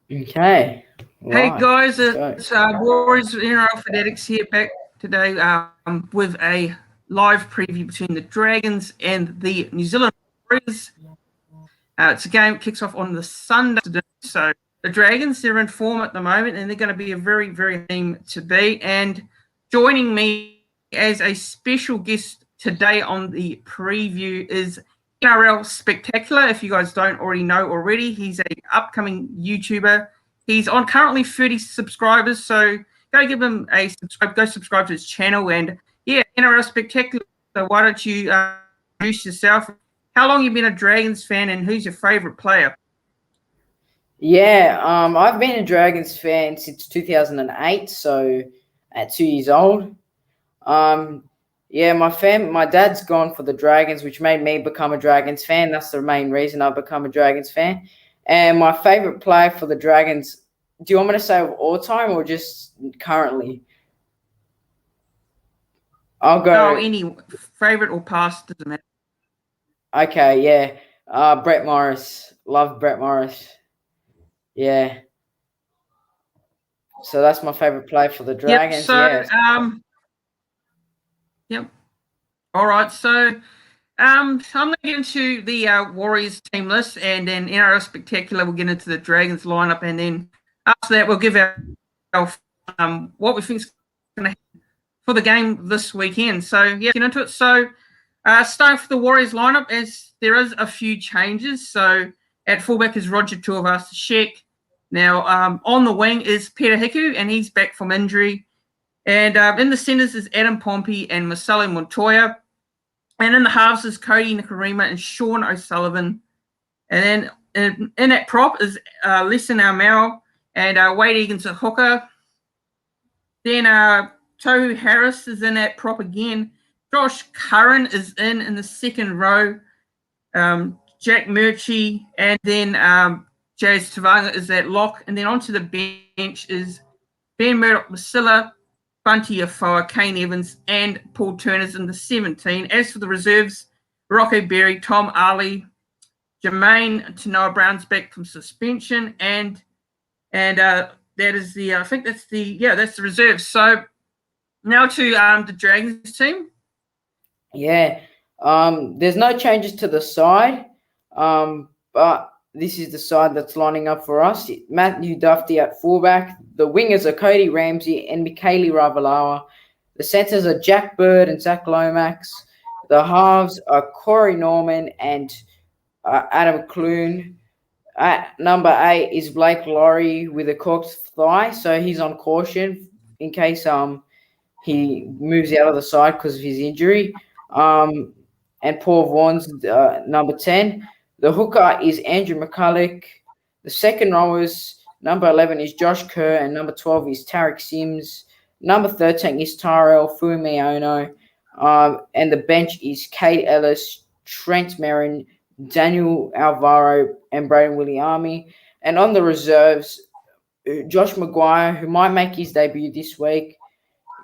Okay, Hey right, guys, let's go. it's Warriors NRL Fanatics here back today with a live preview between the Dragons and the New Zealand Warriors. It's a game that kicks off on the Sunday, so the Dragons, they're in form at the moment and they're going to be a very, very team to beat. And joining me as a special guest today on the preview is NRL Spectacular. If you guys don't already know already, he's a upcoming YouTuber. He's on currently 30 subscribers, so go give him a subscribe. Go subscribe to his channel, and yeah, NRL Spectacular. So why don't you introduce yourself? How long you been a Dragons fan, and who's your favorite player? Yeah, I've been a Dragons fan since 2008, so at 2 years old. Um, yeah, my dad's gone for the Dragons, which made me become a Dragons fan. That's the main reason I've become a Dragons fan. And my favorite player for the Dragons, do you want me to say of all time or just currently? I'll No, go, any favorite or past doesn't matter. okay, yeah. Brett Morris. Love Brett Morris. Yeah. So that's my favorite play for the Yep. Dragons. So, Yes. yep. All right. So, I'm going to get into the Warriors team list, and then NRL Spectacular. We'll get into the Dragons lineup, and then after that, we'll give our what we think is going to happen for the game this weekend. So, yeah, get into it. So, starting for the Warriors lineup, as there is a few changes. So, at fullback is Roger Tuivasa-Sheck. Now, on the wing is Peter Hiku, and he's back from injury. And in the centres is Adam Pompey and Marcelo Montoya. And in the halves is Cody Nikarima and Sean O'Sullivan. And then in that prop is Lesson Almau and Wade Egan's a hooker. Then Tohu Harris is in that prop again. Josh Curran is in the second row. Jack Murchie and then Jazz Tavanga is that lock. And then onto the bench is Ben Murdoch-Masila, Bunty Afoa, Kane Evans, and Paul Turner's in the 17. As for the reserves, Rocco Berry, Tom Ali, Jermaine Tanoa Brown's back from suspension, and that is the I think that's the reserves. So now to the Dragons team. Yeah. There's no changes to the side. But this is the side that's lining up for us. Matthew Duffy at fullback. The wingers are Cody Ramsey and Michaeli Ravalawa. The centers are Jack Bird and Zach Lomax. The halves are Corey Norman and Adam Clune. At number 8 is Blake Laurie with a corked thigh, so he's on caution in case he moves out of the side because of his injury. And Paul Vaughan's number 10. The hooker is Andrew McCulloch. The second rowers, number 11 is Josh Kerr, and number 12 is Tarek Sims. Number 13 is Tyrell Fumiano. And the bench is Kate Ellis, Trent Merrin, Daniel Alvaro, and Braden Williami. And on the reserves, Josh Maguire, who might make his debut this week,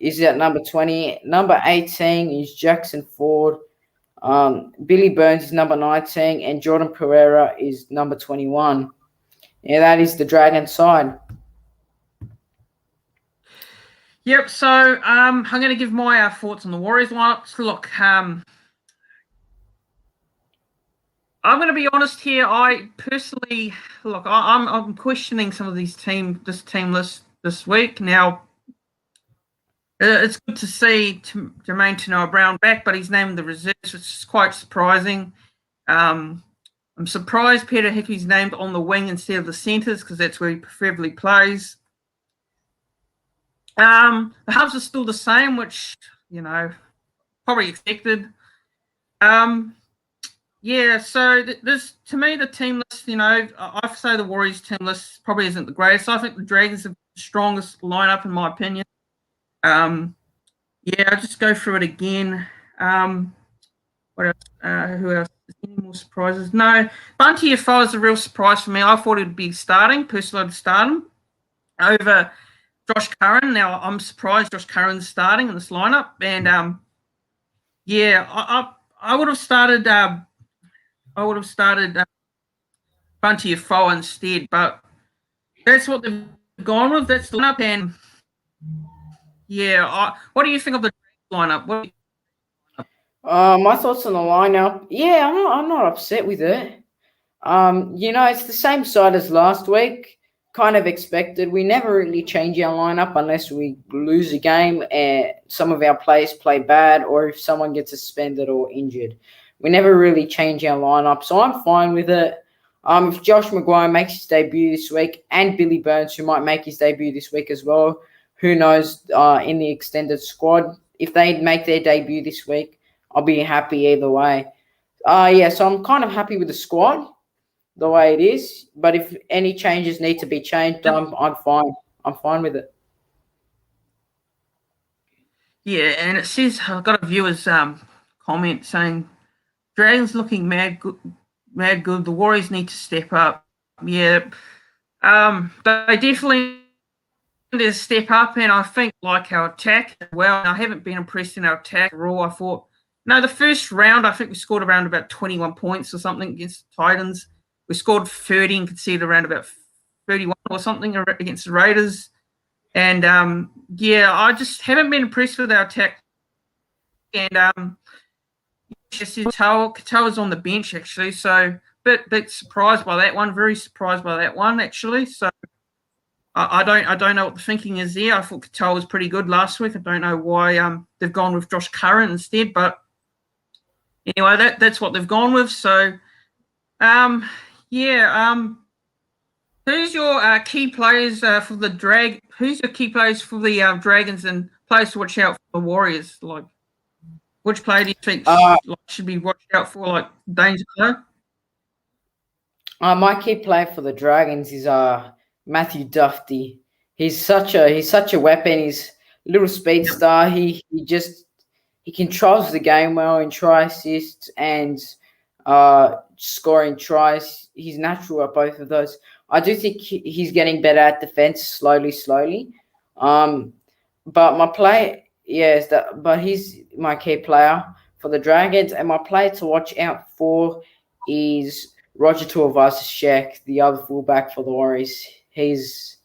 is at number 20. Number 18 is Jackson Ford. Billy Burns is number 19, and Jordan Pereira is number 21. Yeah, that is the Dragon side. Yep. So I'm going to give my thoughts on the Warriors lineup. So look, I'm going to be honest here. I personally look. I'm questioning some of this team list this week. Now, it's good to see Jermaine Tanoa Brown back, but he's named the reserves, which is quite surprising. I'm surprised Peter Hicky's named on the wing instead of the centres because that's where he preferably plays. The halves are still the same, which probably expected. Yeah, so this to me the team list, I say the Warriors team list probably isn't the greatest. I think the Dragons have the strongest lineup in my opinion. Yeah, I'll just go through it again. What else? Who else? Any more surprises? No, Bunty Afoa is a real surprise for me. I thought he'd be starting. Personally, I'd start him over Josh Curran. Now I'm surprised Josh Curran's starting in this lineup, and yeah, I would have started. I would have started Bunty Afoa instead, but That's what they've gone with. That's the lineup. And yeah, what do you think of the lineup? My thoughts on the lineup. Yeah, I'm not upset with it. It's the same side as last week. Kind of expected. We never really change our lineup unless we lose a game and some of our players play bad or if someone gets suspended or injured. We never really change our lineup, so I'm fine with it. If Josh Maguire makes his debut this week and Billy Burns, who might make his debut this week as well, who knows, in the extended squad, if they make their debut this week, I'll be happy either way. Yeah, so I'm kind of happy with the squad the way it is. But if any changes need to be changed, I'm fine. I'm fine with it. Yeah, and it says I've got a viewer's comment saying Dragons looking mad good. The Warriors need to step up. Yeah, they definitely need to step up, and I think like our attack as well. I haven't been impressed in our attack at all. I thought the first round I think we scored around about 21 points or something against the Titans. We scored 30 and conceded around about 31 or something against the Raiders. And yeah, I just haven't been impressed with our attack. And Katoa's on the bench actually, so bit surprised by that one. Very surprised by that one actually. So I don't know what the thinking is there. I thought Katoa was pretty good last week. I don't know why they've gone with Josh Curran instead, but anyway, that's what they've gone with. So yeah. Who's your key players for the Drag? Who's your key players for the Dragons and players to watch out for the Warriors? Like, which player do you think should be watched out for? Like Danger Close? My key player for the Dragons is Matthew Duffy. He's such a weapon. He's a little speedster. He controls the game well in try assists and scoring tries. He's natural at both of those. I do think he's getting better at defense slowly. But my play, yes, but he's my key player for the Dragons, and my player to watch out for is Roger Tuivasa-Sheck, the other fullback for the Warriors. He's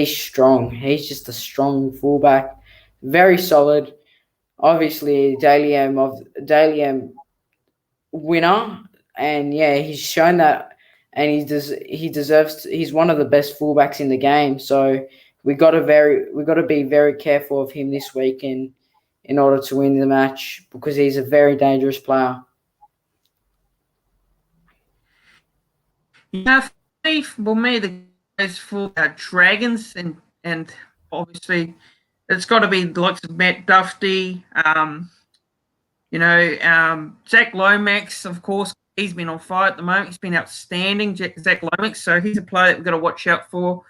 strong. He's just a strong fullback, very solid. Obviously, Daily M winner, and yeah, he's shown that, and he deserves. He's one of the best fullbacks in the game. So we got to be very careful of him this week in order to win the match because he's a very dangerous player. Yeah, for me, the guys for Dragons and obviously it's got to be the likes of Matt Duffy. Zach Lomax, of course, he's been on fire at the moment. He's been outstanding, Zach Lomax. So he's a player that we've got to watch out for.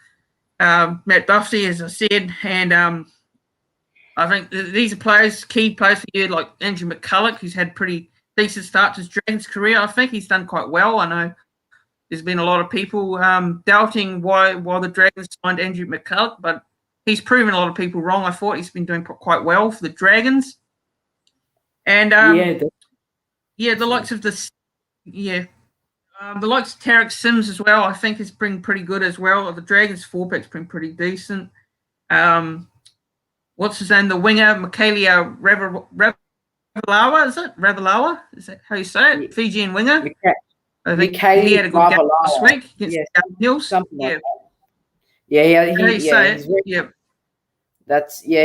Matt Duffy, as I said, and I think these are key players for you, like Andrew McCulloch, who's had pretty decent start to his Dragons career. I think he's done quite well. I know there's been a lot of people doubting why the Dragons signed Andrew McCulloch, but he's proven a lot of people wrong. I thought he's been doing quite well for the Dragons. And the likes of the likes of Tarek Sims as well, I think has been pretty good as well. The Dragons fullback's been pretty decent. What's his name? The winger, Michaela Ravalawa, is it? Ravalawa? Is that how you say it? Fijian winger. I think he had a good game this week against Hills. Something like that.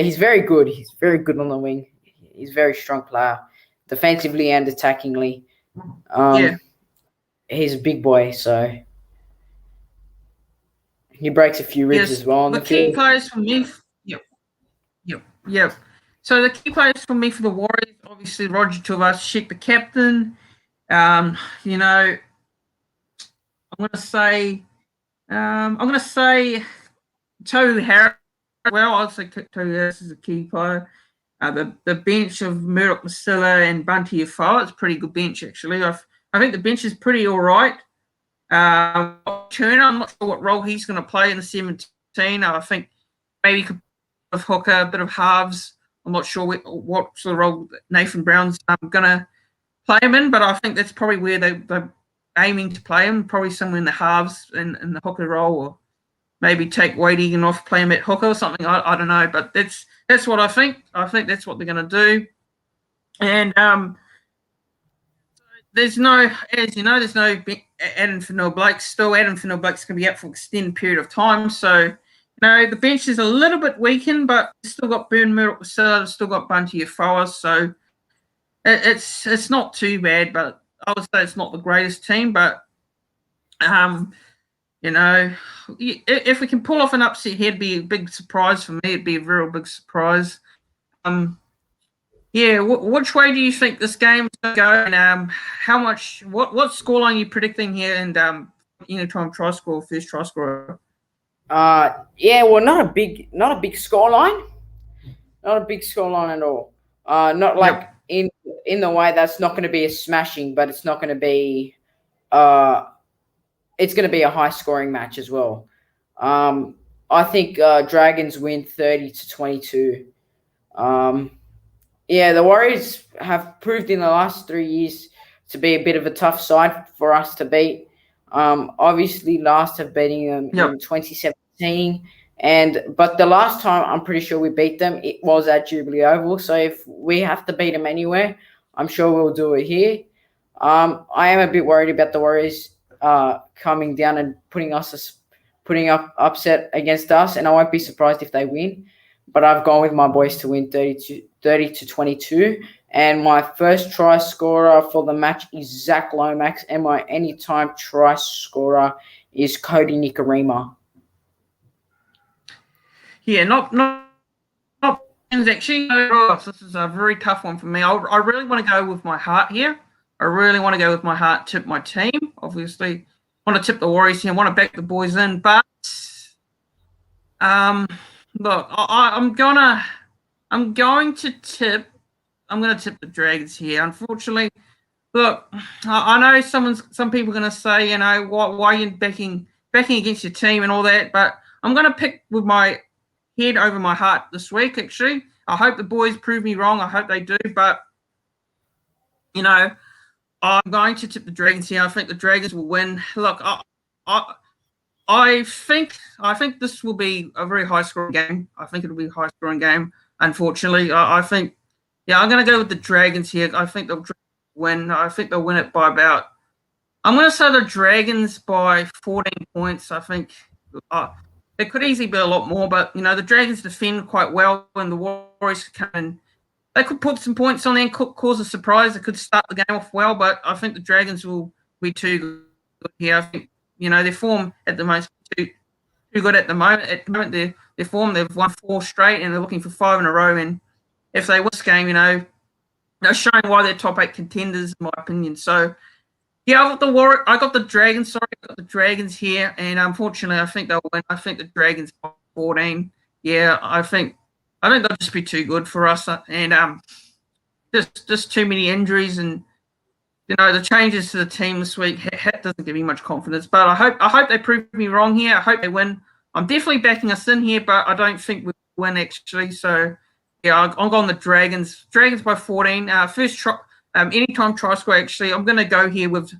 He's very good. He's very good on the wing. He's a very strong player, defensively and attackingly. He's a big boy, so he breaks a few ribs as well. The key players for me, yep. So the key players for me for the Warriors, obviously Roger Tuivasa-Sheck, the captain. I'm going to say Tohu Harris. Well, I'd say Tohu Harris is a key player. The bench of Murdoch Masila and Bunty Afo, it's a pretty good bench actually. I think the bench is pretty all right. Turner, I'm not sure what role he's going to play in the 17. I think maybe he could play hooker, a bit of halves. I'm not sure what sort of role Nathan Brown's going to play him in, but I think that's probably where they're aiming to play him, probably somewhere in the halves in the hooker role maybe take Wade Egan off, play him at hooker or something. I don't know, but that's what I think. I think that's what they're going to do. And there's no, as you know, there's no Adam Fennell-Blake still. Adam Fennell-Blake's going to be out for an extended period of time. So, the bench is a little bit weakened, but still got Burn Murdoch, still got Bunty Afoa. So it's not too bad, but I would say it's not the greatest team. But, if we can pull off an upset here, it'd be a big surprise for me. It'd be a real big surprise. Which way do you think this game's going to go? And what scoreline are you predicting here? And time try score, first try scorer. Well, not a big scoreline, not a big scoreline at all. Not like in the way that's not going to be a smashing, but it's not going to be. It's going to be a high scoring match as well. I think Dragons win 30-22. The Warriors have proved in the last 3 years to be a bit of a tough side for us to beat. Obviously, last have beating them in 2017, but the last time I'm pretty sure we beat them, it was at Jubilee Oval. So if we have to beat them anywhere, I'm sure we'll do it here. I am a bit worried about the Warriors coming down and putting up upset against us, and I won't be surprised if they win. But I've gone with my boys to win 30-22. And my first try scorer for the match is Zach Lomax, and my anytime try scorer is Cody Nikarima. Yeah, not actually. This is a very tough one for me. I really want to go with my heart here. I really want to go with my heart, tip my team. Obviously, want to tip the Warriors here. Want to back the boys in, but look, I'm going to tip the Dragons here. Unfortunately, look, I know some people are going to say, why are you backing against your team and all that, but I'm going to pick with my head over my heart this week. Actually, I hope the boys prove me wrong. I hope they do, but I'm going to tip the Dragons here. I think the Dragons will win. Look, I think this will be a very high-scoring game. I think it'll be a high-scoring game. Unfortunately, I think, I'm going to go with the Dragons here. I think they'll win. I think they'll win it by about. I'm going to say the Dragons by 14 points. I think it could easily be a lot more, but the Dragons defend quite well, and the Warriors come in. They could put some points on there and cause a surprise. They could start the game off well, but I think the Dragons will be too good here. I think their form at the moment too good at the moment. At the moment, their form, they've won 4 straight, and they're looking for 5 in a row. And if they win this game, they're showing why they're top 8 contenders, in my opinion. So, I got the Dragons. Sorry, I got the Dragons here, and unfortunately, I think they'll win. I think the Dragons by 14. I think they'll just be too good for us, and just too many injuries, and the changes to the team this week doesn't give me much confidence. But I hope they prove me wrong here. I hope they win. I'm definitely backing us in here, but I don't think we'll win actually. So I'm going the Dragons. Dragons by 14. First try, anytime try score. Actually, I'm going to go here with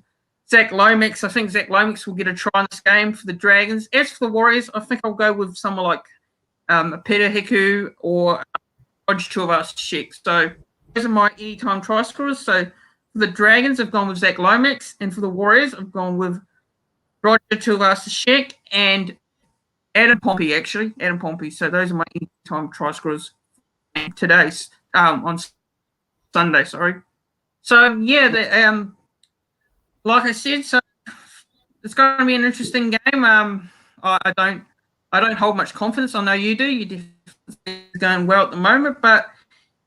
Zach Lomax. I think Zach Lomax will get a try in this game for the Dragons. As for the Warriors, I think I'll go with someone like Peter Hiku or Roger Tuivasa-Sheck. So those are my anytime try scorers. So for the Dragons, I've gone with Zach Lomax, and for the Warriors, I've gone with Roger Tuivasa-Sheck and Adam Pompey. Actually, Adam Pompey. So those are my anytime try scorers today on Sunday. Sorry. So like I said, so it's going to be an interesting game. I don't hold much confidence. I know you do. You definitely going well at the moment. But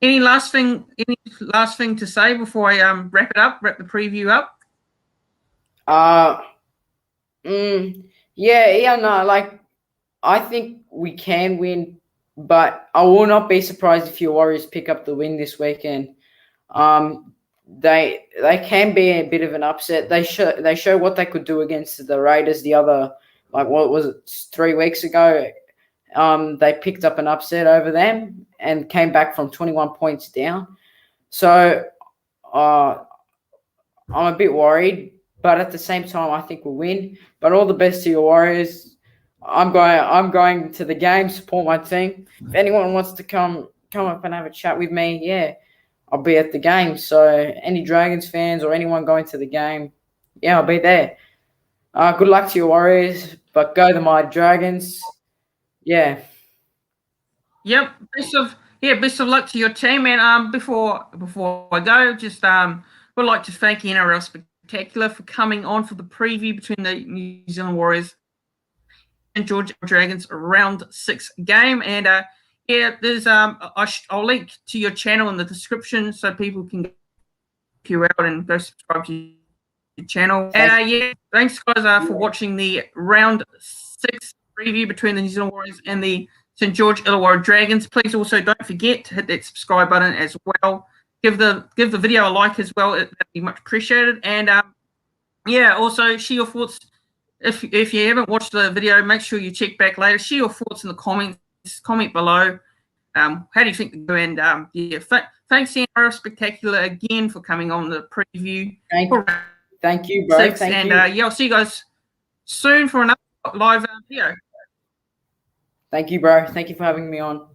any last thing to say before I wrap the preview up? I think we can win, but I will not be surprised if your Warriors pick up the win this weekend. They can be a bit of an upset. They show what they could do against the Raiders the other, what was it, 3 weeks ago. They picked up an upset over them and came back from 21 points down. So I'm a bit worried, but at the same time, I think we'll win. But all the best to your Warriors. I'm going to the game, support my team. If anyone wants to come up and have a chat with me, yeah, I'll be at the game. So any Dragons fans or anyone going to the game, yeah, I'll be there. Good luck to your Warriors, but go the my Dragons. Yeah. Yep. Best of luck to your team. And before I go, just would like to thank NRL Spectacular for coming on for the preview between the New Zealand Warriors and Georgia Dragons round 6 game. And there's I'll link to your channel in the description so people can check you out and go subscribe to your channel. And thanks guys for watching the round 6 preview between the New Zealand Warriors and the St. George Illawarra Dragons. Please also don't forget to hit that subscribe button as well. Give the video a like as well. That'd be much appreciated. And also share your thoughts. If you haven't watched the video, make sure you check back later. Share your thoughts in the comments. Comment below. How do you think? And thanks NRL Spectacular again for coming on the preview. Thank you, bro. Thank you. I'll see you guys soon for another live video. Thank you, bro. Thank you for having me on.